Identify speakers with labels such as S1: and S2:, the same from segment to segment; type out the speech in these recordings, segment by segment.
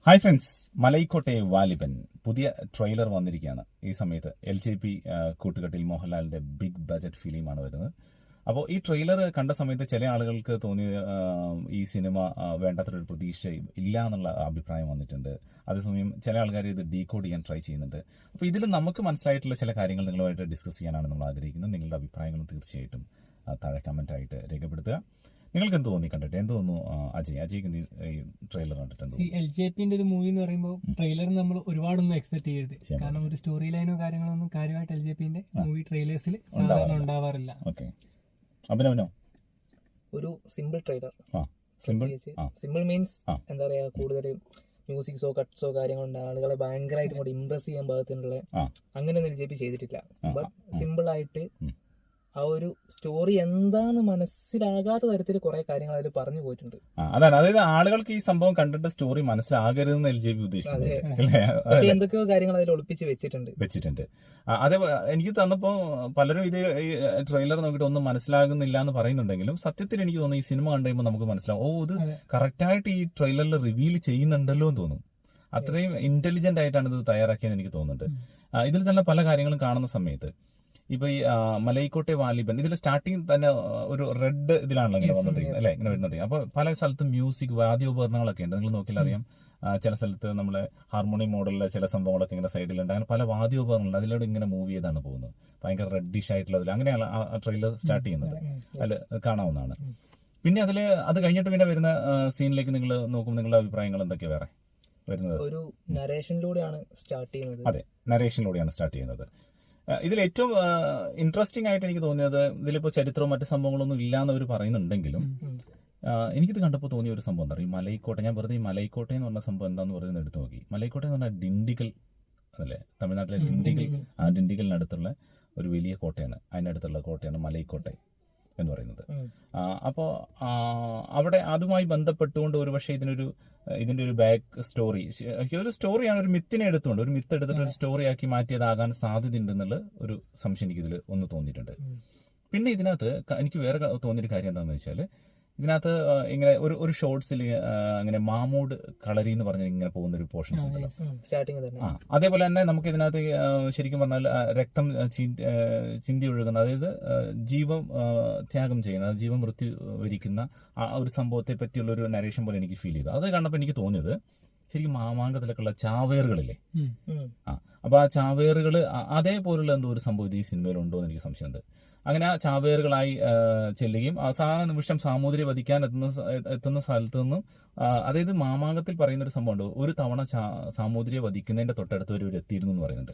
S1: Hi friends, Malaikottai Vaaliban പുതിയ trailer വന്നിരിക്കുകയാണ്. ഈ സമയത്ത് LJP കൂട്ടുകെട്ടിൽ മോഹൻലാലിന്റെ ബിഗ് ബജറ്റ് ഫിലിമാണ് വരുന്നത്. അപ്പോൾ ഈ ട്രെയിലർ കണ്ട സമയത്ത് ചില ആളുകൾക്ക് തോന്നിയ ഈ സിനിമ വേണ്ടത്രൊരു പ്രതീക്ഷ ഇല്ല എന്നുള്ള അഭിപ്രായം വന്നിട്ടുണ്ട്. അതേസമയം ചില ആൾക്കാർ ഇത് ഡീകോഡ് ചെയ്യാൻ ട്രൈ ചെയ്യുന്നുണ്ട്. അപ്പോൾ ഇതിൽ നമുക്ക് മനസ്സിലായിട്ടുള്ള ചില കാര്യങ്ങൾ നിങ്ങളുമായിട്ട് ഡിസ്കസ് ചെയ്യാനാണ് നമ്മൾ ആഗ്രഹിക്കുന്നത്. നിങ്ങളുടെ അഭിപ്രായങ്ങളും തീർച്ചയായിട്ടും താഴെ കമൻറ്റായിട്ട് രേഖപ്പെടുത്തുക. നിങ്ങൾക്ക് എന്ത് തോന്നി കണ്ടിട്ട്? എന്ത് തോന്നുന്നു അജയ്ക്ക് ഈ ട്രെയിലർ കണ്ടിട്ട് എന്ത്?
S2: LJPന്റെ ഒരു മൂവി എന്ന് പറയുമ്പോൾ ട്രെയിലർ നമ്മൾ ഒരുപാടൊന്നും എക്സ്പെക്ട് ചെയ്യരുത്. കാരണം ഒരു സ്റ്റോറി ലൈനോ കാര്യങ്ങളൊന്നും കാര്യമായിട്ട് LJPന്റെ മൂവി ട്രെയിലേഴ്സിൽ സാധാരണ ഉണ്ടാവാറില്ല.
S1: ഓക്കെ, അഭിനവനോ?
S3: ഒരു സിമ്പിൾ ട്രെയിലർ.
S1: സിമ്പിൾ
S3: മീൻസ് എന്താ പറയാ, കൂടുതൽ മ്യൂസിക്സോ കട്ട്സോ കാര്യങ്ങളുണ്ട്, ആളുകളെ ഭയങ്കരമായിട്ട് കൂടി ഇംപ്രസ് ചെയ്യാൻ പാകത്തിനുള്ള അങ്ങനെയൊന്നും LJP ചെയ്തിട്ടില്ല. ബട്ട് സിമ്പിൾ ആയിട്ട് ആ ഒരു സ്റ്റോറി എന്താന്ന് മനസ്സിലാകാത്ത തരത്തിൽ കുറെ കാര്യങ്ങൾ അതിൽ പറഞ്ഞു പോയിട്ടുണ്ട്.
S1: അതാണ്, അതായത് ആളുകൾക്ക് ഈ സംഭവം കണ്ടിട്ട് സ്റ്റോറി മനസ്സിലാകരുതെന്ന് LJP ഉദ്ദേശിക്കുന്നത്.
S3: എന്തൊക്കെയോ കാര്യങ്ങൾ അതിൽ ഒളിപ്പിച്ച് വെച്ചിട്ടുണ്ട്.
S1: അതേ എനിക്ക് തന്നപ്പോ പലരും ഇത് ട്രെയിലർ നോക്കിയിട്ട് ഒന്നും മനസ്സിലാകുന്നില്ല എന്ന് പറയുന്നുണ്ടെങ്കിലും സത്യത്തിൽ എനിക്ക് തോന്നുന്നു ഈ സിനിമ കണ്ടുകഴിയുമ്പോൾ നമുക്ക് മനസ്സിലാവും, ഇത് കറക്റ്റായിട്ട് ഈ ട്രെയിലറിൽ റിവീൽ ചെയ്യുന്നുണ്ടല്ലോ എന്ന് തോന്നും. അത്രയും ഇന്റലിജന്റ് ആയിട്ടാണ് ഇത് തയ്യാറാക്കിയെന്ന് എനിക്ക് തോന്നുന്നുണ്ട്. ഇതിൽ തന്നെ പല കാര്യങ്ങളും കാണുന്ന സമയത്ത് ഇപ്പൊ ഈ മലൈക്കോട്ടെ വാലിബൻ ഇതിൽ സ്റ്റാർട്ടിങ് തന്നെ ഒരു റെഡ് ഇതിലാണല്ലോ ഇങ്ങനെ വന്നോണ്ടിരിക്കുന്നത് അല്ലെ, ഇങ്ങനെ വരുന്നുണ്ട്. അപ്പൊ പല സ്ഥലത്തും മ്യൂസിക് വാദ്യോപകരണങ്ങളൊക്കെ ഉണ്ട്. നിങ്ങൾ നോക്കിയാൽ അറിയാം, ചില സ്ഥലത്ത് നമ്മളെ ഹാർമോണിയം മോഡലിലെ ചില സംഭവങ്ങളൊക്കെ ഇങ്ങനെ സൈഡിലുണ്ട്. അങ്ങനെ പല വാദ്യോപകരണങ്ങളുണ്ട്. അതിലൂടെ ഇങ്ങനെ മൂവ് ചെയ്താണ് പോകുന്നത്. ഭയങ്കര റെഡിഷ് ആയിട്ടുള്ള അങ്ങനെയാണ് ആ ട്രെയിലർ സ്റ്റാർട്ട് ചെയ്യുന്നത്. അതിൽ കാണാവുന്നതാണ്. പിന്നെ അത് കഴിഞ്ഞിട്ട് പിന്നെ വരുന്ന സീനിലേക്ക് നിങ്ങൾ നോക്കുമ്പോൾ നിങ്ങളുടെ അഭിപ്രായങ്ങൾ എന്തൊക്കെയാണ് വേറെ വരുന്നത്?
S3: ഒരു നരേഷനിലൂടെയാണ് സ്റ്റാർട്ട് ചെയ്യുന്നത്.
S1: അതെ, നരേഷനിലൂടെയാണ് സ്റ്റാർട്ട് ചെയ്യുന്നത്. ഇതിൽ ഏറ്റവും ഇൻട്രസ്റ്റിംഗ് ആയിട്ട് എനിക്ക് തോന്നിയത്, ഇതിലിപ്പോൾ ചരിത്രവും മറ്റു സംഭവങ്ങളൊന്നും ഇല്ലാന്ന് അവർ പറയുന്നുണ്ടെങ്കിലും എനിക്കിത് കണ്ടപ്പോൾ തോന്നിയ ഒരു സംഭവം എന്താ പറയുക, മലൈക്കോട്ടെ. ഞാൻ വെറുതെ ഈ മലൈക്കോട്ടെ എന്ന് പറഞ്ഞ സംഭവം എന്താന്ന് പറയുന്നത് എടുത്തു നോക്കി. മലൈക്കോട്ടെ എന്ന് പറഞ്ഞാൽ ഡിണ്ടിഗൽ അതല്ലേ, തമിഴ്നാട്ടിലെ ഡിണ്ടിഗലിനടുത്തുള്ള ഒരു വലിയ കോട്ടയാണ്. അതിനടുത്തുള്ള കോട്ടയാണ് മലൈക്കോട്ടെ എന്ന് പറയുന്നത്. അപ്പോൾ അവിടെ അതുമായി ബന്ധപ്പെട്ടുകൊണ്ട് ഒരുപക്ഷെ ഇതിന്റെ ഒരു ബാക്ക് സ്റ്റോറി, ഒരു സ്റ്റോറിയാണ്, ഒരു മിത്തിനെ എടുത്തുകൊണ്ട് ഒരു മിത്ത് എടുത്തിട്ട് ഒരു സ്റ്റോറി ആക്കി മാറ്റിയതാകാൻ സാധ്യതയുണ്ടെന്നുള്ള ഒരു സംശയം എനിക്കിതിൽ ഒന്ന് തോന്നിയിട്ടുണ്ട്. പിന്നെ ഇതിനകത്ത് എനിക്ക് വേറെ തോന്നിയൊരു കാര്യം എന്താണെന്ന് വെച്ചാൽ, ഇതിനകത്ത് ഇങ്ങനെ ഒരു ഷോർട്സിൽ ഇങ്ങനെ മാമൂഡ് കളരി എന്ന് പറഞ്ഞ് ഇങ്ങനെ പോകുന്ന ഒരു പോർഷൻസ് ഉണ്ടല്ലോ അതേപോലെ തന്നെ നമുക്ക് ഇതിനകത്ത് ശരിക്കും പറഞ്ഞാൽ രക്തം ചിന്തി ഒഴുകുന്ന, അതായത് ജീവൻ ത്യാഗം ചെയ്യുന്ന, ജീവൻ മൃത്യു വരിക്കുന്ന ആ ഒരു സംഭവത്തെ പറ്റിയുള്ള ഒരു നരേഷൻ പോലെ എനിക്ക് ഫീൽ ചെയ്തു. അത് കണ്ടപ്പോൾ എനിക്ക് തോന്നിയത് ശരിക്കും മാമാങ്കത്തിലൊക്കെയുള്ള ചാവേറുകളില്ലേ, അപ്പൊ ആ ചാവേറുകൾ അതേപോലുള്ള എന്തോ ഒരു സംഭവം ഈ സിനിമയിലുണ്ടോ എന്ന് എനിക്ക് സംശയമുണ്ട്. അങ്ങനെ ആ ചാവേറുകളായി ചെല്ലുകയും അവസാന നിമിഷം സാമൂതിരി വധിക്കാൻ എത്തുന്ന സ്ഥലത്ത് നിന്നും, അതായത് മാമാങ്കത്തിൽ പറയുന്ന ഒരു സംഭവമുണ്ട്, ഒരു തവണ സാമൂതിരിയെ വധിക്കുന്നതിന്റെ തൊട്ടടുത്ത് വരെ എത്തിയിരുന്നു എന്ന് പറയുന്നുണ്ട്.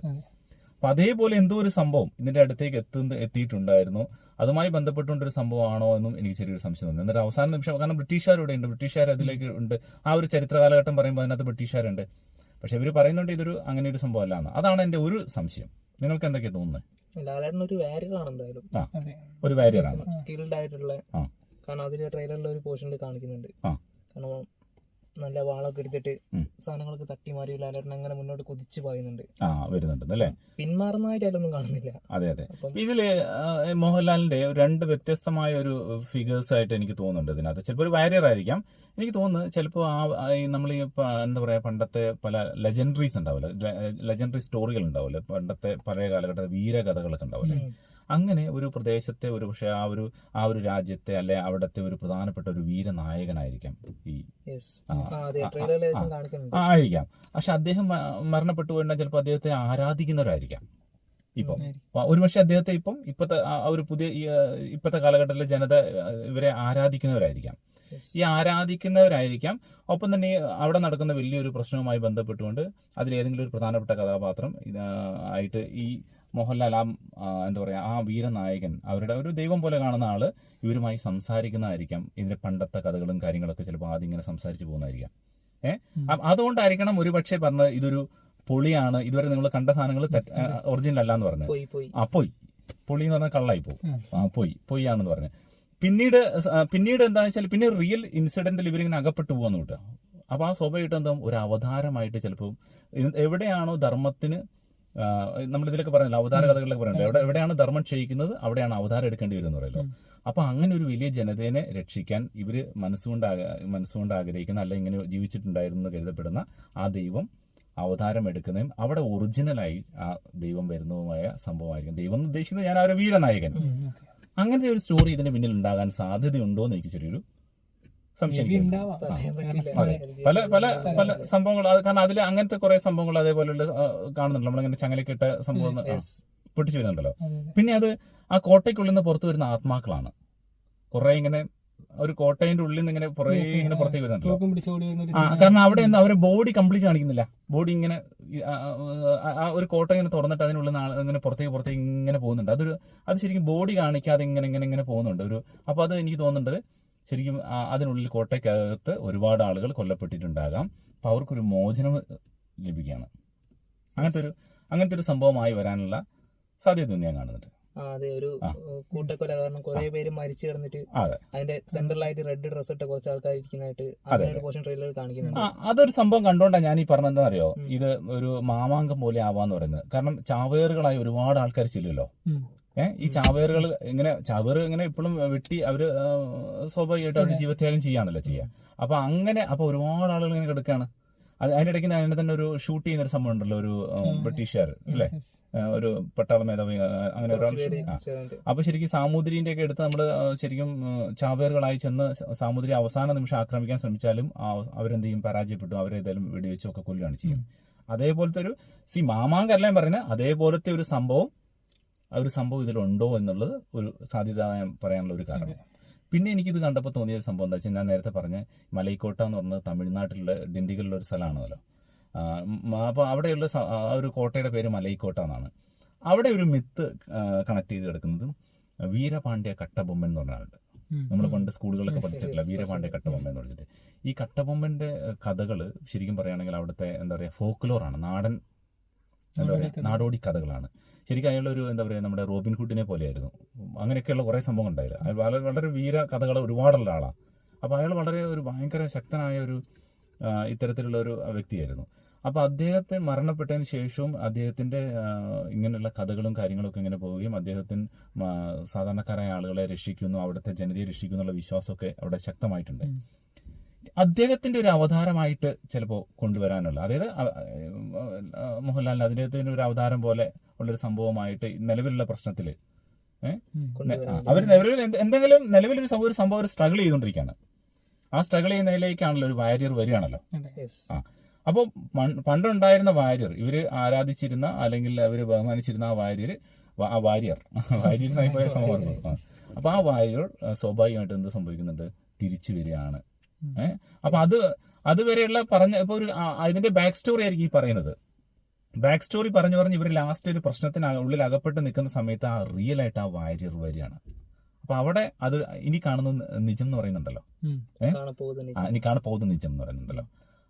S1: അപ്പൊ അതേപോലെ എന്തോ ഒരു സംഭവം ഇതിന്റെ അടുത്തേക്ക് എത്തിയിട്ടുണ്ടായിരുന്നു. അതുമായി ബന്ധപ്പെട്ടുകൊണ്ടൊരു സംഭവമാണോ എന്നും എനിക്ക് ചെറിയൊരു സംശയം തോന്നുന്നു. എന്നിട്ട് അവസാന നിമിഷം, കാരണം ബ്രിട്ടീഷുകാരുടെ ഉണ്ട്, ബ്രിട്ടീഷുകാർ അതിലേക്ക് ഉണ്ട്. ആ ഒരു ചരിത്ര കാലഘട്ടം പറയുമ്പോൾ അതിനകത്ത് ബ്രിട്ടീഷുകാരുണ്ട്. പക്ഷെ ഇവർ പറയുന്നുണ്ട് ഇതൊരു അങ്ങനെ ഒരു സംഭവം അല്ല എന്ന്. അതാണ് എന്റെ ഒരു സംശയം. നിങ്ങൾക്ക് എന്തൊക്കെയാ തോന്നുന്നത്?
S3: ഒരു വാരിയറാണ് എന്തായാലും,
S1: ഒരു വാരിയറാണ്,
S3: സ്കിൽഡ് ആയിട്ടുള്ള. കാരണം അതില് ട്രെയിലറിൽ ഒരു പോർഷനിൽ കാണിക്കുന്നുണ്ട്, കാരണം നല്ല വാളൊക്കെ എടുത്തിട്ട് സാധനങ്ങളൊക്കെ തട്ടി മാറി ലാലേട്ടൻ അങ്ങനെ മുന്നോട്ട് കുതിച്ചു പായുന്നുണ്ട്,
S1: വരുന്നുണ്ടല്ലേ.
S3: പിന്മാറുന്നതായിട്ട് അതിലൊന്നും കാണുന്നില്ല.
S1: അതെ. ഇതില് മോഹൻലാലിന്റെ രണ്ട് വ്യത്യസ്തമായ ഒരു ഫിഗേഴ്സ് ആയിട്ട് എനിക്ക് തോന്നുന്നുണ്ട്. ഇതിനകത്ത് ചിലപ്പോൾ ഒരു വാരിയർ ആയിരിക്കാം. എനിക്ക് തോന്നുന്നു ചിലപ്പോൾ നമ്മൾ ഈ എന്താ പറയാ, പണ്ടത്തെ പല ലെജൻഡറീസ് ഉണ്ടാവില്ല, ലെജൻഡറി സ്റ്റോറികൾ ഉണ്ടാവില്ല, പണ്ടത്തെ പഴയ കാലഘട്ടത്തെ വീരകഥകളൊക്കെ ഉണ്ടാവില്ലേ, അങ്ങനെ ഒരു പ്രദേശത്തെ ഒരു പക്ഷെ ആ ഒരു രാജ്യത്തെ അല്ലെ അവിടത്തെ ഒരു പ്രധാനപ്പെട്ട ഒരു വീരനായകനായിരിക്കാം ആയിരിക്കാം. പക്ഷെ അദ്ദേഹം മരണപ്പെട്ടു പോയിട്ടുണ്ടെങ്കിൽ ചിലപ്പോൾ അദ്ദേഹത്തെ ആരാധിക്കുന്നവരായിരിക്കാം. ഇപ്പം ഒരുപക്ഷെ അദ്ദേഹത്തെ ഇപ്പത്തെ ഒരു പുതിയ ഇപ്പത്തെ കാലഘട്ടത്തിലെ ജനത ഇവരെ ആരാധിക്കുന്നവരായിരിക്കാം. ഈ ആരാധിക്കുന്നവരായിരിക്കാം. ഒപ്പം തന്നെ അവിടെ നടക്കുന്ന വലിയൊരു പ്രശ്നവുമായി ബന്ധപ്പെട്ടുകൊണ്ട് അതിലേതെങ്കിലും ഒരു പ്രധാനപ്പെട്ട കഥാപാത്രം ആയിട്ട് ഈ മോഹൻലാൽ എന്താ പറയാ, ആ വീരനായകൻ, അവരുടെ ഒരു ദൈവം പോലെ കാണുന്ന ആള് ഇവരുമായി സംസാരിക്കുന്നതായിരിക്കാം. ഇതിന്റെ പണ്ടത്തെ കഥകളും കാര്യങ്ങളൊക്കെ ചിലപ്പോൾ ആദ്യം ഇങ്ങനെ സംസാരിച്ചു പോകുന്നതായിരിക്കാം. അതുകൊണ്ടായിരിക്കണം ഒരു പക്ഷേ പറഞ്ഞത് ഇതൊരു പൊളിയാണ്, ഇതുവരെ നിങ്ങൾ കണ്ട സാധനങ്ങൾ ഒറിജിനൽ അല്ല എന്ന് പറഞ്ഞു. പോയി പൊളി എന്ന് പറഞ്ഞാൽ കള്ളായി പോകും, പൊയ്യാണെന്ന് പറഞ്ഞു. പിന്നീട് എന്താണെന്ന് വെച്ചാൽ പിന്നെ റിയൽ ഇൻസിഡന്റിൽ ഇവരിങ്ങനെ അകപ്പെട്ടു പോകാന്ന് കിട്ടുക. അപ്പൊ ആ സ്വാഭാവികമായിട്ട് എന്താ ഒരു അവതാരമായിട്ട് ചിലപ്പോൾ എവിടെയാണോ ധർമ്മത്തിന് നമ്മുടെ ഇതിലൊക്കെ പറഞ്ഞല്ലോ, അവതാര കഥകളിലൊക്കെ പറയുന്നത് എവിടെയാണ് ധർമ്മം ക്ഷയിക്കുന്നത് അവിടെയാണ് അവതാരം എടുക്കേണ്ടി വരും എന്ന് പറയുമല്ലോ. അപ്പൊ അങ്ങനെ ഒരു വലിയ ജനതയെ രക്ഷിക്കാൻ ഇവര് മനസ്സുകൊണ്ട് ആഗ്രഹിക്കുന്ന, അല്ല ഇങ്ങനെ ജീവിച്ചിട്ടുണ്ടായിരുന്നു എന്ന് കരുതപ്പെടുന്ന ആ ദൈവം അവതാരം എടുക്കുന്നതും അവിടെ ഒറിജിനലായി ആ ദൈവം വരുന്നതുമായ സംഭവമായിരിക്കും. ദൈവം എന്ന് ഉദ്ദേശിക്കുന്നത് ഞാൻ അവരെ വീരനായകൻ. അങ്ങനത്തെ ഒരു സ്റ്റോറി ഇതിന് പിന്നിൽ ഉണ്ടാകാൻ സാധ്യതയുണ്ടോ എന്ന് എനിക്ക് ചെറിയൊരു സംശയം. പല പല പല സംഭവങ്ങൾ, കാരണം അതിൽ അങ്ങനത്തെ കുറെ സംഭവങ്ങൾ അതേപോലെയുള്ള കാണുന്നുണ്ടല്ലോ. നമ്മളിങ്ങനെ ചങ്ങലക്കിട്ട സംഭവം പൊട്ടിച്ചു വരുന്നുണ്ടല്ലോ. പിന്നെ അത് ആ കോട്ടയ്ക്കുള്ളിൽ നിന്ന് പുറത്തു വരുന്ന ആത്മാക്കളാണ്. കുറെ ഇങ്ങനെ ഒരു കോട്ടയുടെ ഉള്ളിൽ നിന്ന് ഇങ്ങനെ പുറേ ഇങ്ങനെ പുറത്തേക്ക് വരുന്നുണ്ടല്ലോ. കാരണം അവിടെ നിന്ന് അവരെ ബോഡി കംപ്ലീറ്റ് കാണിക്കുന്നില്ല. ബോഡി ഇങ്ങനെ ആ ഒരു കോട്ട ഇങ്ങനെ തുറന്നിട്ട് അതിനുള്ളിൽ ഇങ്ങനെ പുറത്തേക്ക് ഇങ്ങനെ പോകുന്നുണ്ട്. അത് ശരിക്കും ബോഡി കാണിക്കാതെ ഇങ്ങനെ ഇങ്ങനെ ഇങ്ങനെ പോകുന്നുണ്ട്. അപ്പോൾ അത് എനിക്ക് തോന്നുന്നുണ്ട് ശരിക്കും അതിനുള്ളിൽ കോട്ടയ്ക്കകത്ത് ഒരുപാട് ആളുകൾ കൊല്ലപ്പെട്ടിട്ടുണ്ടാകാം. അപ്പോൾ അവർക്കൊരു മോചനം ലഭിക്കുകയാണ്. അങ്ങനത്തെ ഒരു സംഭവമായി വരാനുള്ള സാധ്യത ഞാൻ കാണുന്നുണ്ട്.
S3: അതെ, ഒരു കൂട്ടക്കൊല കാരണം കുറെ പേര് മരിച്ചു കിടന്നിട്ട് അതിന്റെ സെൻട്രലായിട്ട് റെഡ് ഡ്രസ് ഇട്ട കുറച്ച് ആൾക്കാർ ഇരിക്കുന്നതായിട്ട് പോർഷൻ ട്രെയിലർ കാണിക്കുന്നുണ്ട്.
S1: അതൊരു സംഭവം കണ്ടോണ്ടാണ് ഞാൻ ഈ പറഞ്ഞെന്താ അറിയോ, ഇത് ഒരു മാമാങ്കം പോലെ ആവാന്ന് പറയുന്നത്. കാരണം ചാവേറുകളായി ഒരുപാട് ആൾക്കാർ ചെല്ലുമല്ലോ. ഈ ചാവേറുകൾ ഇങ്ങനെ ഇപ്പോഴും വെട്ടി അവര് സ്വാഭാവികമായിട്ട് അവരുടെ ജീവത്യാഗം ചെയ്യാണല്ലോ ചെയ്യുക. അപ്പൊ ഒരുപാട് ആളുകൾ ഇങ്ങനെ കിടക്കുകയാണ്. അതിന്റെ ഇടയ്ക്ക് അതിനെ തന്നെ ഒരു ഷൂട്ട് ചെയ്യുന്ന ഒരു സംഭവം ഉണ്ടല്ലോ, ഒരു ബ്രിട്ടീഷുകാർ അല്ലേ, ഒരു പട്ടാള മേധാവി അങ്ങനെ ഒരാൾ. അപ്പൊ ശരിക്കും സാമൂതിരിന്റെ ഒക്കെ എടുത്ത് നമ്മള് ശരിക്കും ചാവേറുകളായി ചെന്ന് സാമൂതിരി അവസാന നിമിഷം ആക്രമിക്കാൻ ശ്രമിച്ചാലും അവരെന്ത് ചെയ്യും, പരാജയപ്പെട്ടു. അവരേതായാലും വെടിവെച്ചൊക്കെ കൊല്ലുകയാണ് ചെയ്യുന്നത്. അതേപോലത്തെ ഒരു മാമാങ്കല്ല ഞാൻ പറയുന്നത്, അതേപോലത്തെ ഒരു സംഭവം ഇതിലുണ്ടോ എന്നുള്ളത് ഒരു സാധ്യത പറയാനുള്ള ഒരു കാരണം. പിന്നെ എനിക്കിത് കണ്ടപ്പോൾ തോന്നിയ ഒരു സംഭവം എന്താ വെച്ചാൽ, ഞാൻ നേരത്തെ പറഞ്ഞ മലൈക്കോട്ട എന്ന് പറഞ്ഞത് തമിഴ്നാട്ടിലുള്ള ഡിണ്ടിഗലിലുള്ള ഒരു സ്ഥലമാണല്ലോ. അപ്പോൾ അവിടെയുള്ള ഒരു കോട്ടയുടെ പേര് മലൈക്കോട്ട എന്നാണ്. അവിടെ ഒരു മിത്ത് കണക്ട് ചെയ്ത് കിടക്കുന്നതും വീരപാണ്ഡ്യ കട്ടബൊമ്മൻ എന്ന് പറഞ്ഞ ആളുണ്ട്. നമ്മൾ പണ്ട് സ്കൂളുകളിലൊക്കെ പഠിച്ചിട്ടില്ല, വീരപാണ്ഡ്യ കട്ടബൊമ്മൻ എന്ന് പറഞ്ഞിട്ട്. ഈ കട്ടബൊമ്മന്റെ കഥകൾ ശരിക്കും പറയുകയാണെങ്കിൽ അവിടുത്തെ എന്താ പറയുക ഫോക്ലോറാണ്, നാടോടി കഥകളാണ്. ശരിക്കും അയാളൊരു എന്താ പറയുക നമ്മുടെ റോബിൻഹുഡിനെ പോലെയായിരുന്നു. അങ്ങനെയൊക്കെയുള്ള കുറേ സംഭവം ഉണ്ടായില്ല. അയാൾ വളരെ വീര കഥകൾ ഒരുപാടുള്ള ആളാണ്. അപ്പോൾ അയാൾ വളരെ ഒരു ഭയങ്കര ശക്തനായ ഒരു ഇത്തരത്തിലുള്ള ഒരു വ്യക്തിയായിരുന്നു. അപ്പോൾ അദ്ദേഹത്തെ മരണപ്പെട്ടതിന് ശേഷവും അദ്ദേഹത്തിൻ്റെ ഇങ്ങനെയുള്ള കഥകളും കാര്യങ്ങളൊക്കെ ഇങ്ങനെ പോവുകയും അദ്ദേഹത്തിന് സാധാരണക്കാരായ ആളുകളെ രക്ഷിക്കുന്നു, അവിടുത്തെ ജനതയെ രക്ഷിക്കുന്നു എന്നുള്ള വിശ്വാസമൊക്കെ അവിടെ ശക്തമായിട്ടുണ്ട്. അദ്ദേഹത്തിന്റെ ഒരു അവതാരമായിട്ട് ചിലപ്പോൾ കൊണ്ടുവരാനുള്ള, അതായത് മോഹൻലാലിന് അദ്ദേഹത്തിന്റെ ഒരു അവതാരം പോലെ ഉള്ളൊരു സംഭവമായിട്ട് നിലവിലുള്ള പ്രശ്നത്തിൽ അവർ നിലവിലൊരു സംഭവം ഒരു സ്ട്രഗിൾ ചെയ്തുകൊണ്ടിരിക്കുകയാണ്. ആ സ്ട്രഗിൾ ചെയ്യുന്നതിലേക്കാണല്ലോ ഒരു വാരിയർ വരികയാണല്ലോ. അപ്പോൾ പണ്ടുണ്ടായിരുന്ന വാരിയർ, ഇവര് ആരാധിച്ചിരുന്ന അല്ലെങ്കിൽ അവർ ബഹുമാനിച്ചിരുന്ന ആ വാരിയർ പോയ സംഭവം. അപ്പൊ ആ വാരിയർ സ്വാഭാവികമായിട്ട് എന്ത് സംഭവിക്കുന്നുണ്ട്, തിരിച്ചു വരികയാണ്. അപ്പൊ അതുവരെയുള്ള ഇപ്പൊ ഒരു അതിന്റെ ബാക്ക് സ്റ്റോറി ആയിരിക്കും ഈ പറയുന്നത്. ബാക്ക് സ്റ്റോറി പറഞ്ഞു ഇവർ ലാസ്റ്റ് ഒരു പ്രശ്നത്തിന് ഉള്ളിൽ അകപ്പെട്ട് നിൽക്കുന്ന സമയത്ത് ആ റിയൽ ആയിട്ട് ആ വാരിയർ വരികയാണ്. അപ്പൊ അവിടെ അത് ഇനി കാണുന്ന നിജം എന്ന് പറയുന്നുണ്ടല്ലോ, ഇനി കാണപ്പോകുന്ന നിജം എന്ന് പറയുന്നുണ്ടല്ലോ.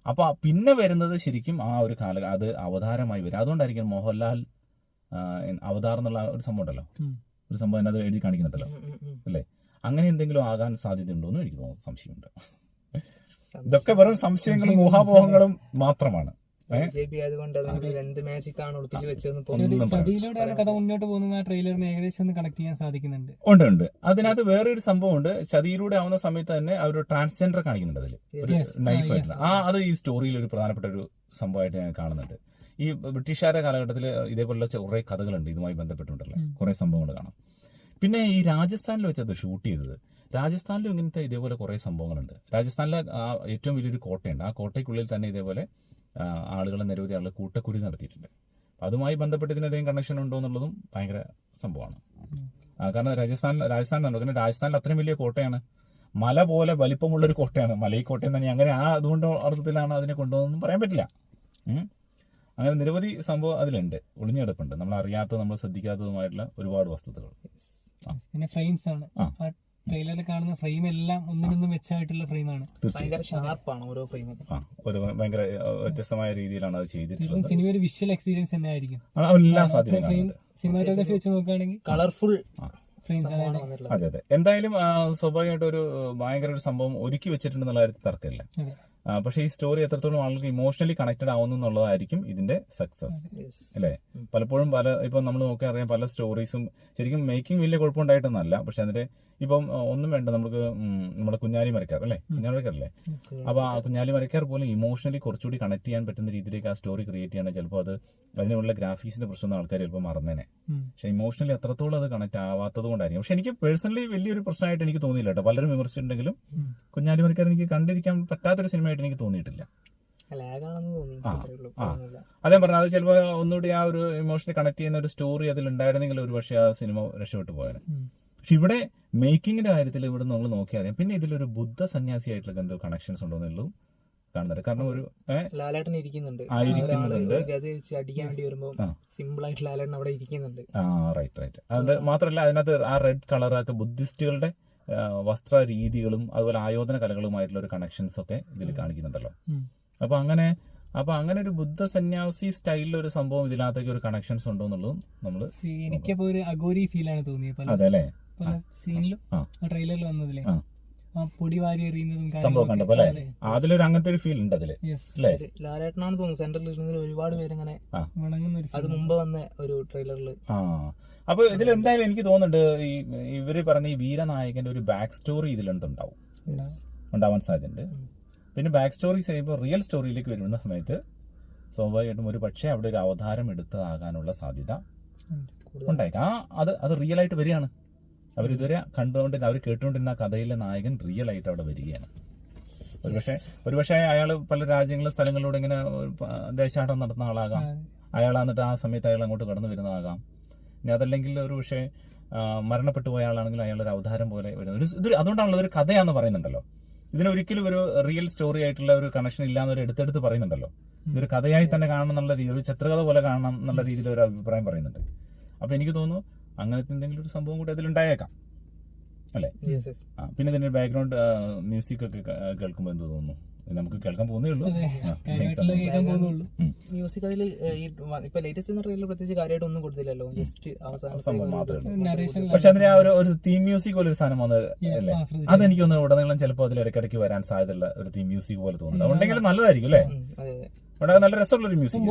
S1: അപ്പൊ പിന്നെ വരുന്നത് ശരിക്കും ആ ഒരു അത് അവതാരമായി വരും. അതുകൊണ്ടായിരിക്കും മോഹൻലാൽ അവതാർ എന്നുള്ള ഒരു സംഭവം ഉണ്ടല്ലോ, ഒരു സംഭവം അതിനകത്ത് എഴുതി കാണിക്കുന്നുണ്ടല്ലോ അല്ലേ. അങ്ങനെ എന്തെങ്കിലും ആകാൻ സാധ്യതയുണ്ടോ എന്ന് എനിക്ക് തോന്നുന്നു, സംശയമുണ്ട്. ഇതൊക്കെ വെറും സംശയങ്ങളും ഊഹാപോഹങ്ങളും മാത്രമാണ്.
S2: ചതിയിലൂടെയാണ് കഥ മുന്നോട്ട് പോകുന്നത്. ആ ട്രെയിലറിന് ഏകദേശം ഒന്ന് കണക്ട് ചെയ്യാൻ സാധിക്കുന്നുണ്ട്.
S1: ഉണ്ട്. അതിനകത്ത് വേറെ ഒരു സംഭവം ഉണ്ട്. ചതിയിലൂടെ ആവുന്ന സമയത്ത് തന്നെ അവർ ട്രാൻസ്ജെൻഡർ കാണിക്കുന്നുണ്ട് അതിൽ, ഒരു നൈഫായിട്ട്. അത് ഈ സ്റ്റോറിയിൽ ഒരു പ്രധാനപ്പെട്ട ഒരു സംഭവമായിട്ട് ഞാൻ കാണുന്നുണ്ട്. ഈ ബ്രിട്ടീഷുകാരുടെ കാലഘട്ടത്തിൽ ഇതേപോലുള്ള കുറെ കഥകളുണ്ട് ഇതുമായി ബന്ധപ്പെട്ടുണ്ടല്ലോ, കുറെ സംഭവങ്ങൾ കാണാം. പിന്നെ ഈ രാജസ്ഥാനിൽ വെച്ചത് ഷൂട്ട് ചെയ്തത്, രാജസ്ഥാനിലും ഇങ്ങനത്തെ ഇതേപോലെ കുറെ സംഭവങ്ങളുണ്ട്. രാജസ്ഥാനിലെ ഏറ്റവും വലിയൊരു കോട്ടയുണ്ട്. ആ കോട്ടയ്ക്കുള്ളിൽ തന്നെ ഇതേപോലെ നിരവധി ആളുകൾ കൂട്ടക്കുരുതി നടത്തിയിട്ടുണ്ട്. അതുമായി ബന്ധപ്പെട്ട് ഇതിനെന്തെങ്കിലും കണക്ഷൻ ഉണ്ടോ എന്നുള്ളതും ഭയങ്കര സംഭവമാണ്. കാരണം രാജസ്ഥാനിലാണ്. കാരണം രാജസ്ഥാനിൽ അത്രയും വലിയ കോട്ടയാണ്, മല പോലെ വലിപ്പമുള്ളൊരു കോട്ടയാണ്, മലൈക്കോട്ടയം തന്നെ. അങ്ങനെ അതുകൊണ്ട് അർത്ഥത്തിലാണ് അതിനെ കൊണ്ടുപോകുന്നതെന്നും പറയാൻ പറ്റില്ല. അങ്ങനെ നിരവധി സംഭവം അതിലുണ്ട്, ഒളിഞ്ഞെടുപ്പുണ്ട്, നമ്മൾ അറിയാത്തത് നമ്മൾ ശ്രദ്ധിക്കാത്തതുമായിട്ടുള്ള ഒരുപാട് വസ്തുതകൾ.
S2: പിന്നെ ഫ്രെയിംസ് ആണ്, ട്രെയിലറിൽ കാണുന്ന ഫ്രെയിം എല്ലാം ഒന്നിനൊന്നും വെച്ചായിട്ടുള്ള ഫ്രെയിമാണ്.
S1: ഭയങ്കര വ്യത്യസ്തമായ രീതിയിലാണ് അത് ചെയ്തിട്ടുള്ളത്.
S2: സിനിമ ഒരു വിഷ്വൽ എക്സ്പീരിയൻസ് തന്നെ ആയിരിക്കും. സിനിമാറ്റോഗ്രഫി വെച്ച് നോക്കുകയാണെങ്കിൽ
S3: കളർഫുൾ
S2: ഫ്രെയിംസ് ആണ്.
S1: അതെ. എന്തായാലും സ്വാഭാവികമായിട്ട് ഒരു ഭയങ്കര ഒരു സംഭവം ഒരുക്കി വെച്ചിട്ടുണ്ടെന്നുള്ള കാര്യത്തിൽ തർക്കമില്ല. പക്ഷെ ഈ സ്റ്റോറി എത്രത്തോളം ആളുകൾക്ക് ഇമോഷണലി കണക്റ്റഡ് ആവുന്നു എന്നുള്ളതായിരിക്കും ഇതിന്റെ സക്സസ് അല്ലേ. പലപ്പോഴും ഇപ്പം നമ്മൾ നോക്കി അറിയാം പല സ്റ്റോറീസും ശരിക്കും മേക്കിംഗ് വലിയ കുഴപ്പമുണ്ടായിട്ടൊന്നല്ല, പക്ഷെ അതിന്റെ ഇപ്പം ഒന്നും വേണ്ട, നമുക്ക് നമ്മുടെ കുഞ്ഞാലി മരക്കാർ അല്ലേ, കുഞ്ഞാലി മരക്കാരല്ലേ, അപ്പൊ ആ കുഞ്ഞാലി മരക്കാർ പോലും ഇമോഷണലി കുറച്ചുകൂടി കണക്ട് ചെയ്യാൻ പറ്റുന്ന രീതിയിലേക്ക് ആ സ്റ്റോറി ക്രിയേറ്റ് ചെയ്യണമെങ്കിൽ ചിലപ്പോൾ അത് അതിനുള്ള ഗ്രാഫിക്സിന്റെ പ്രശ്നം ആൾക്കാർ ചിലപ്പോൾ മറന്നേനെ. പക്ഷെ ഇമോഷണലി അത്രത്തോളം അത് കണക്ട് ആവാത്തത് കൊണ്ടായിരിക്കും. പക്ഷെ എനിക്ക് പേഴ്സണലി വലിയൊരു പ്രശ്നമായിട്ട് എനിക്ക് തോന്നിയില്ല കേട്ടോ. പലരും വിമർശിച്ചിട്ടുണ്ടെങ്കിലും കുഞ്ഞാലി മരക്കാർ എനിക്ക് കണ്ടിരിക്കാൻ പറ്റാത്തൊരു സിനിമയായിട്ട് എനിക്ക് തോന്നിയിട്ടില്ല. അതേ പറഞ്ഞ അത് ചിലപ്പോൾ ഒന്നുകൂടി ആ ഒരു ഇമോഷണലി കണക്ട് ചെയ്യുന്ന ഒരു സ്റ്റോറി അതിൽ ഉണ്ടായിരുന്നെങ്കിൽ ഒരു പക്ഷേ ആ സിനിമ രക്ഷപ്പെട്ടു പോയാൽ. പക്ഷെ ഇവിടെ മേക്കിങ്ങിന്റെ കാര്യത്തിൽ ഇവിടെ നമ്മൾ നോക്കിയറിയാം. പിന്നെ ഇതിലൊരു ബുദ്ധ സന്യാസി ആയിട്ടുള്ള എന്തോ കണക്ഷൻസ് ഉണ്ടോന്നുള്ളൂ കാണുന്നുണ്ട്. കാരണം ഒരു
S3: ലാലേട്ടൻ ഇരിക്കുന്നുണ്ട്, അടിക്കാൻ വേണ്ടി വരുമ്പോൾ സിമ്പിൾ ആയിട്ട് ലാലേട്ടൻ അവിടെ ഇരിക്കുന്നുണ്ട്.
S1: റൈറ്റ്. അതുകൊണ്ട് മാത്രമല്ല അതിനകത്ത് ആ റെഡ് കളറൊക്കെ ബുദ്ധിസ്റ്റുകളുടെ വസ്ത്ര രീതികളും അതുപോലെ ആയോധന കലകളുമായിട്ടുള്ള ഒരു കണക്ഷൻസ് ഒക്കെ ഇതിൽ കാണിക്കുന്നുണ്ടല്ലോ. അപ്പൊ അങ്ങനെ ഒരു ബുദ്ധ സന്യാസി സ്റ്റൈലിലൊരു സംഭവം ഇതിനകത്തേക്ക് ഒരു കണക്ഷൻസ് ഉണ്ടോ എന്നുള്ളതും നമ്മള്
S2: എനിക്കിപ്പോ ഒരു അഗോരി ഫീൽ ആണ് തോന്നിയത്.
S1: അതെ അല്ലേ,
S2: പല സീനിലും ട്രെയിലറിൽ വന്നതിലെ പൊടി വാരി എറിയുന്നതും
S1: സംഭവം കണ്ടപ്പോ അല്ലെ, അതിലൊരു അങ്ങനത്തെ ഒരു ഫീൽ ഉണ്ട് അതില്.
S3: ലാലേട്ടനാണ് തോന്നുന്നു സെന്ററിൽ ഇരുന്നതിൽ ഒരുപാട് പേരിങ്ങനെ അത് മുമ്പ് വന്ന ഒരു ട്രെയിലറിൽ.
S1: അപ്പൊ ഇതിൽ എന്തായാലും എനിക്ക് തോന്നുന്നുണ്ട് ഇവര് പറഞ്ഞ ഈ വീരനായകന്റെ ഒരു ബാക്ക് സ്റ്റോറി ഉണ്ടാവാൻ സാധ്യതയുണ്ട്. പിന്നെ ബാക്ക് സ്റ്റോറി ചെയ്യുമ്പോൾ റിയൽ സ്റ്റോറിയിലേക്ക് വരുന്ന സമയത്ത് സ്വാഭാവികമായിട്ടും ഒരു പക്ഷേ അവിടെ ഒരു അവതാരം എടുത്തതാകാനുള്ള സാധ്യത ഉണ്ടായേക്കാം. അത് റിയൽ ആയിട്ട് വരികയാണ്. അവരിതുവരെ അവർ കേട്ടുകൊണ്ടിരുന്ന കഥയിലെ നായകൻ റിയൽ ആയിട്ട് അവിടെ വരികയാണ്. ഒരുപക്ഷെ അയാൾ പല രാജ്യങ്ങളിലെ സ്ഥലങ്ങളിലൂടെ ഇങ്ങനെ ദേശാടനം നടത്തുന്ന ആളാകാം. അയാൾ എന്നിട്ട് ആ സമയത്ത് അയാൾ അങ്ങോട്ട് കടന്നു വരുന്നതാകാം. ഇനി അതല്ലെങ്കിൽ ഒരു പക്ഷേ മരണപ്പെട്ടു പോയ ആളാണെങ്കിൽ അയാളൊരു അവതാരം പോലെ വരുന്നത്. അതുകൊണ്ടാണല്ലോ ഒരു കഥയാണെന്ന് പറയുന്നുണ്ടല്ലോ. ഇതിനൊരിക്കലും ഒരു റിയൽ സ്റ്റോറി ആയിട്ടുള്ള ഒരു കണക്ഷൻ ഇല്ലാന്നൊരു എടുത്തെടുത്ത് പറയുന്നുണ്ടല്ലോ. ഇതൊരു കഥയായി തന്നെ കാണണം എന്നുള്ള രീതി, ഒരു ചിത്രകഥ പോലെ കാണണം എന്നുള്ള രീതിയിൽ ഒരു അഭിപ്രായം പറയുന്നുണ്ട്. അപ്പൊ എനിക്ക് തോന്നുന്നു അങ്ങനത്തെ എന്തെങ്കിലും ഒരു സംഭവം കൂടി അതിലുണ്ടായേക്കാം അല്ലേ. പിന്നെ ഇതിന്റെ ബാക്ക്ഗ്രൗണ്ട് മ്യൂസിക് ഒക്കെ കേൾക്കുമ്പോൾ എന്ത് തോന്നുന്നു? നമുക്ക് കേൾക്കാൻ പോകുന്നേ ഉള്ളൂ.
S3: മ്യൂസിക് അതിൽ ഇപ്പൊ ലേറ്റസ്റ്റ് ട്രെയിലർ പ്രത്യേകിച്ച് കാര്യമായിട്ട് ഒന്നും കൊടുത്തില്ലല്ലോ, ജസ്റ്റ്
S1: സംഭവം മാത്രമേ. പക്ഷെ അതിന് ആ ഒരു തീം മ്യൂസിക് പോലെ ഒരു സാധനം വന്നത് അല്ലേ, അതെനിക്ക് തോന്നുന്നു ഉടനീളം ചിലപ്പോൾ അതിൽ ഇടയ്ക്കിടയ്ക്ക് വരാൻ സാധ്യതയുള്ള ഒരു തീം മ്യൂസിക് പോലെ തോന്നുന്നു. ഉണ്ടെങ്കിൽ നല്ലതായിരിക്കും അല്ലേ. അവിടെ നല്ല രസമുള്ള ഒരു മ്യൂസിക്,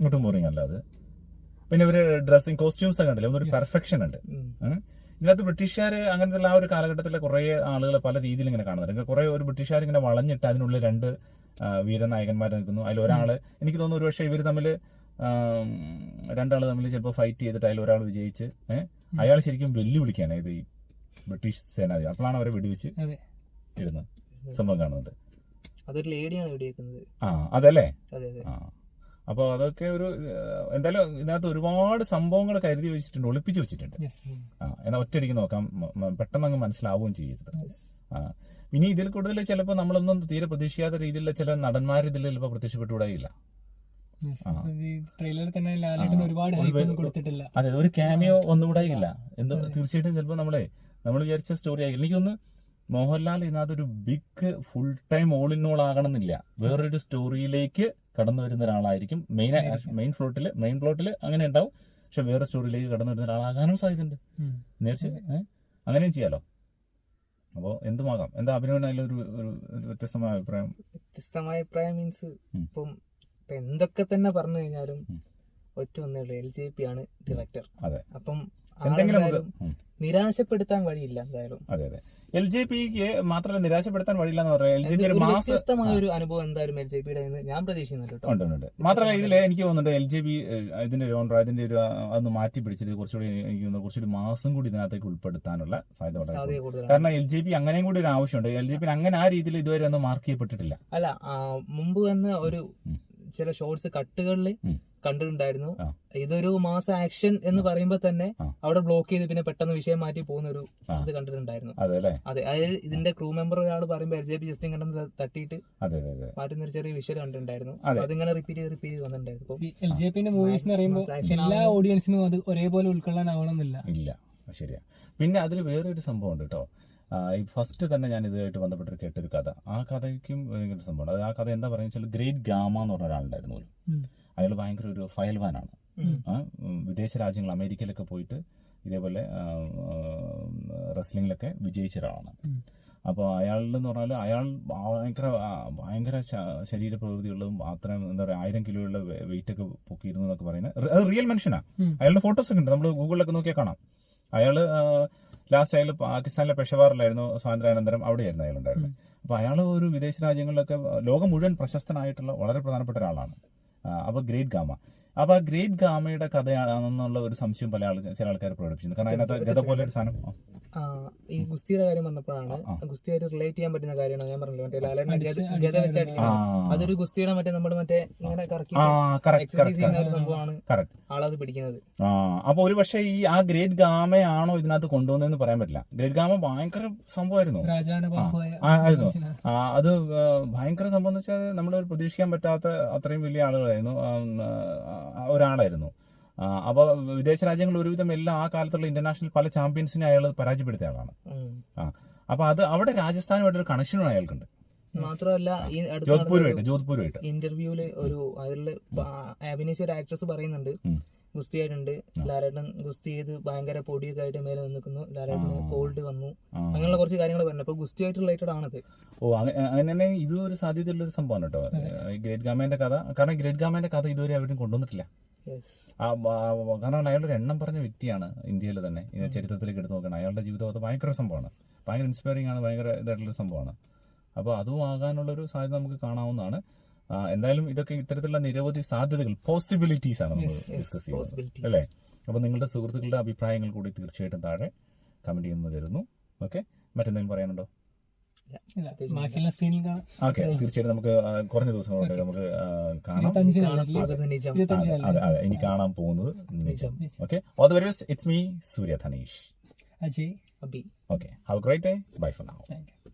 S1: ഒട്ടും ബോറിംഗ് അല്ല അത്. പിന്നെ ഒരു ഡ്രസ്സിംഗ് കോസ്റ്റ്യൂംസ് ഒക്കെ ഉണ്ടല്ലോ, ഒന്നൊരു പെർഫെക്ഷൻ ഉണ്ട് ഇതിനകത്ത്. ബ്രിട്ടീഷുകാർ അങ്ങനത്തെ ആ ഒരു കാലഘട്ടത്തിലെ കുറെ ആളുകൾ പല രീതിയിൽ ഇങ്ങനെ കാണുന്നുണ്ട്. കുറെ ഒരു ബ്രിട്ടീഷുകാർ ഇങ്ങനെ വളഞ്ഞിട്ട് അതിനുള്ളിൽ രണ്ട് വീരനായകന്മാർ നിൽക്കുന്നു. അതിലൊരാള് എനിക്ക് തോന്നുന്നു ഒരു പക്ഷേ ഇവർ തമ്മിൽ രണ്ടാള് തമ്മിൽ ചിലപ്പോൾ ഫൈറ്റ് ചെയ്തിട്ട് അതിൽ ഒരാൾ വിജയിച്ച് അയാൾ ശരിക്കും വെല്ലുവിളിക്കുകയാണ് ഇത് ഈ ബ്രിട്ടീഷ് സേനാധിപതി. അപ്പോഴാണ് അവരെ വെടിവെച്ച് ഇടുന്നത് സംഭവം കാണുന്നുണ്ട്.
S3: അതൊരു ലേഡിയാണ് വെടിവെക്കുന്നത്.
S1: അതല്ലേ. അപ്പോൾ അതൊക്കെ ഒരു എന്തായാലും ഇതിനകത്ത് ഒരുപാട് സംഭവങ്ങൾ കരുതി വെച്ചിട്ടുണ്ട്, ഒളിപ്പിച്ച് വെച്ചിട്ടുണ്ട്. എന്നാൽ ഒറ്റയടിക്ക് നോക്കാം, പെട്ടെന്ന് അങ്ങ് മനസ്സിലാവുകയും ചെയ്യരുത്. ഇനി ഇതിൽ കൂടുതൽ ചിലപ്പോൾ നമ്മളൊന്നും തീരെ പ്രതീക്ഷിക്കാത്ത രീതിയിലുള്ള ചില നടന്മാർ ഇതിൽ ചിലപ്പോൾ പ്രത്യക്ഷപ്പെട്ടുകൂടായില്ല. അതെ, ഒരു ക്യാമിയോ ഒന്നുകൂടായില്ല. എന്തോ തീർച്ചയായിട്ടും ചിലപ്പോൾ നമ്മൾ വിചാരിച്ച സ്റ്റോറി ആയില്ല. എനിക്കൊന്ന് മോഹൻലാൽ ഇതിനകത്തൊരു big full time all in all ആകണമെന്നില്ല, വേറൊരു സ്റ്റോറിയിലേക്ക് കടന്നു വരുന്ന ഒരാളായിരിക്കും. മെയിൻ പ്ലോട്ടിൽ അങ്ങനെ ഉണ്ടാവും, പക്ഷെ വേറെ സ്റ്റോറിയിലേക്ക് കടന്നു വരുന്ന ഒരാളാകാനും സാധ്യതയുണ്ട്. നേരിച്ച് അങ്ങനെയും ചെയ്യാലോ. അപ്പോൾ എന്തുമാകാം. എന്താ അഭിനയനായാലും ഒരു വ്യത്യസ്തമായ
S3: അഭിപ്രായം മീൻസ് ഇപ്പം എന്തൊക്കെ തന്നെ പറഞ്ഞു കഴിഞ്ഞാലും ഒറ്റ ഒന്നേ ഉള്ളൂ, LJP ആണ് ഡയറക്ടർ.
S1: അതെ,
S3: അപ്പം
S1: എന്തെങ്കിലും
S3: നിരാശപ്പെടുത്താൻ വഴിയില്ല എന്തായാലും.
S1: അതെ, LJPക്ക് മാത്രമല്ല നിരാശപ്പെടുത്താൻ വഴിയില്ല എന്ന് പറയാം. LJP ഒരു
S3: വ്യത്യസ്തമായ ഒരു അനുഭവം എന്തായാലും LJPയുടെ ഞാൻ പ്രതീക്ഷിക്കുന്നുണ്ട്.
S1: ഉണ്ട്. മാത്രമല്ല ഇതിൽ എനിക്ക് തോന്നുന്നുണ്ട് LJP ഇതിന്റെ ജോൺറ അതിന്റെ ഒരു അതൊന്ന് മാറ്റി പിടിച്ചിട്ട് കുറച്ചുകൂടി എനിക്ക് തോന്നുന്നു കുറച്ചുകൂടി മാസം കൂടി ഇതിനകത്തേക്ക് ഉൾപ്പെടുത്താനുള്ള സാധ്യത കൂടുതൽ. കാരണം LJP അങ്ങനെയും കൂടി ഒരു ആവശ്യമുണ്ട്. LJP അങ്ങനെ ആ രീതിയിൽ ഇതുവരെ ഒന്നും മാർക്ക് ചെയ്യപ്പെട്ടിട്ടില്ല.
S3: അല്ല, മുമ്പ് തന്നെ ഒരു ചില ഷോർട്സ് കട്ടുകളിൽ കണ്ടിട്ടുണ്ടായിരുന്നു. ഇതൊരു മാസ് ആക്ഷൻ എന്ന് പറയുമ്പോ തന്നെ അവിടെ ബ്ലോക്ക് ചെയ്ത് പിന്നെ പെട്ടെന്ന് വിഷയം മാറ്റി പോകുന്ന ഒരു ഇത് കണ്ടിട്ടുണ്ടായിരുന്നു. അതെ, അതായത് ഇതിന്റെ ക്രൂ മെമ്പർ ഒരാൾ പറയുമ്പോൾ LJP ജസ്റ്റ് ഇങ്ങനെ തട്ടിയിട്ട് മാറ്റുന്ന ഒരു ചെറിയ വിഷയം കണ്ടിട്ടുണ്ടായിരുന്നു. അതിങ്ങനെ റിപ്പീറ്റ് ചെയ്ത് വന്നിട്ടുണ്ടായിരുന്നു.
S2: LJPന്റെ മൂവീസ് എന്ന് പറയുമ്പോൾ എല്ലാ ഓഡിയൻസിനും അത് ഒരേപോലെ ഉൾക്കൊള്ളാനാവണമെന്നില്ല.
S1: ഇല്ല, ശരിയാ. പിന്നെ അതിൽ വേറൊരു സംഭവം ഉണ്ട് കേട്ടോ. ഈ ഫസ്റ്റ് തന്നെ ഞാൻ ഇതുമായിട്ട് ബന്ധപ്പെട്ട് കേട്ടൊരു കഥ, ആ കഥയ്ക്കും ഭയങ്കര സംഭവം. അത് ആ കഥ എന്താ പറയുക വെച്ചാൽ ഗ്രേറ്റ് ഗാമ എന്ന് പറഞ്ഞ ഒരാളുണ്ടായിരുന്നു. അയാൾ ഭയങ്കര ഒരു ഫയൽവാനാണ്. വിദേശ രാജ്യങ്ങൾ അമേരിക്കയിലൊക്കെ പോയിട്ട് ഇതേപോലെ റെസ്ലിംഗിലൊക്കെ വിജയിച്ച ഒരാളാണ്. അപ്പോൾ അയാളെന്ന് പറഞ്ഞാൽ അയാൾ ഭയങ്കര ശരീരപ്രകൃതിയുള്ളതും അത്രയും എന്താ പറയുക 1000 കിലോയുള്ള വെയിറ്റ് ഒക്കെ പൊക്കിയിരുന്നു എന്നൊക്കെ പറയുന്നത് അത് റിയൽ മനുഷ്യനാണ്. അയാളുടെ ഫോട്ടോസ് ഒക്കെ ഉണ്ട്, നമ്മൾ ഗൂഗിളിലൊക്കെ നോക്കിയാൽ കാണാം. അയാൾ ലാസ്റ്റ് അയാൾ പാകിസ്ഥാനിലെ പെഷവാറിലായിരുന്നു സ്വാതന്ത്ര്യാനന്തരം, അവിടെയായിരുന്നു അയാളുണ്ടായിരുന്നത്. അപ്പോൾ അയാൾ ഒരു വിദേശ രാജ്യങ്ങളിലൊക്കെ ലോകം മുഴുവൻ പ്രശസ്തനായിട്ടുള്ള വളരെ പ്രധാനപ്പെട്ട ഒരാളാണ്. അപ്പോൾ ഗ്രേറ്റ് ഗാമ. അപ്പോൾ ആ ഗ്രേറ്റ് ഗാമയുടെ കഥയാണെന്നുള്ള ഒരു സംശയം ചില ആൾക്കാർ പ്രകടിപ്പിച്ചിരുന്നു. കാരണം അതിനകത്ത് ഗത പോലെ ഒരു സാധനം
S3: ഈ ഗുസ്തിയുടെ കാര്യം പറഞ്ഞപ്പോഴാണ് ഗുസ്തിയായിട്ട് റിലേറ്റ് ചെയ്യാൻ പറ്റുന്ന കാര്യമാണ് ഞാൻ പറഞ്ഞില്ല. മറ്റേ ലാലേട്ടനെ ഗത വെച്ചടിക്കുന്നത് അതൊരു ഗുസ്തിയുടെ മറ്റേ നമ്മൾ മറ്റേ ഇങ്ങനെ കറക്കി എക്സസൈസ് ചെയ്യുന്ന ഒരു സംഭവമാണ് ആളത് പിടിക്കുന്നത്.
S1: അപ്പൊ ഒരു പക്ഷേ ഈ ആ ഗ്രേറ്റ് ഗാമയാണോ ഇതിനകത്ത് കൊണ്ടുവന്നതെന്ന് പറയാൻ പറ്റില്ല. ഗ്രേറ്റ് ഗാമ ഭയങ്കര സംഭവമായിരുന്നു. അത് ഭയങ്കര സംഭവം എന്ന് വെച്ചാൽ നമ്മൾ പ്രതീക്ഷിക്കാൻ പറ്റാത്ത അത്രയും വലിയ ആളുകളായിരുന്നു, ഒരാളായിരുന്നു. അപ്പോൾ വിദേശ രാജ്യങ്ങളിൽ ഒരുവിധം എല്ലാം ആ കാലത്തുള്ള ഇന്റർനാഷണൽ പല ചാമ്പ്യൻസിനെ അയാൾ പരാജയപ്പെടുത്തിയ ആളാണ്. അപ്പൊ അത് അവിടെ രാജസ്ഥാനുമായിട്ടൊരു കണക്ഷനും അയാൾക്കുണ്ട്.
S3: മാത്രമല്ല ഈ
S1: ജോധ്പൂരുമായിട്ട്
S3: ഇന്റർവ്യൂല് ഒരു അതിൽ അഭിനയിച്ച ഒരു ആക്ട്രസ് പറയുന്നുണ്ട് ഗുസ്തി ആയിട്ടുണ്ട്, ലാലേട്ടൻ ഗുസ്തി ചെയ്ത് ഭയങ്കര പൊടിയൊക്കെ ആയിട്ട് മേലെ നിൽക്കുന്നു, ലാലേട്ടന് കോൾഡ് വന്നു, അങ്ങനെയുള്ള കുറച്ച് കാര്യങ്ങൾ പറഞ്ഞു. അപ്പൊ ഗുസ്തി ആയിട്ട് റിലേറ്റഡ് ആണത്.
S1: അങ്ങനെ ഇതും ഒരു സാധ്യതയുള്ള ഒരു സംഭവമാണ് കേട്ടോ ഗ്രേറ്റ് ഗാമേന്റെ കഥ. കാരണം ഗ്രേറ്റ് ഗാമേന്റെ കഥ ഇതുവരെ അവരും കൊണ്ടുവന്നിട്ടില്ല. കാരണം അയാളൊരു എണ്ണം പറഞ്ഞ വ്യക്തിയാണ് ഇന്ത്യയിൽ തന്നെ. ചരിത്രത്തിലേക്ക് എടുത്ത് നോക്കണം, അയാളുടെ ജീവിതം അത് ഭയങ്കര സംഭവമാണ്, ഭയങ്കര ഇൻസ്പയറിംഗ് ആണ്, ഭയങ്കര ഇതായിട്ടുള്ളൊരു സംഭവമാണ്. അപ്പോൾ അതും ആകാനുള്ളൊരു സാധ്യത നമുക്ക് കാണാവുന്നതാണ്. എന്തായാലും ഇതൊക്കെ ഇത്തരത്തിലുള്ള നിരവധി സാധ്യതകൾ, പോസിബിലിറ്റീസ് ആണ് നമ്മൾ ഡിസ്കസ് ചെയ്യുന്നത് അല്ലേ. അപ്പോൾ നിങ്ങളുടെ സുഹൃത്തുക്കളുടെ അഭിപ്രായങ്ങൾ കൂടി തീർച്ചയായിട്ടും താഴെ കമന്റ് ചെയ്യുന്നത് കരുതുന്നു. ഓക്കെ, മറ്റെന്തെങ്കിലും പറയാനുണ്ടോ? ഓക്കെ, തീർച്ചയായിട്ടും നമുക്ക് കുറഞ്ഞ ദിവസം കൊണ്ട് നമുക്ക് കാണാം. അതെ, ഇനി കാണാൻ പോകുന്നത് നിജം. Okay, all the very best. It's me Surya Dhaneesh.
S2: Ajay.
S3: Abi.
S1: Okay, have a great day. Bye for now.
S2: Thank you.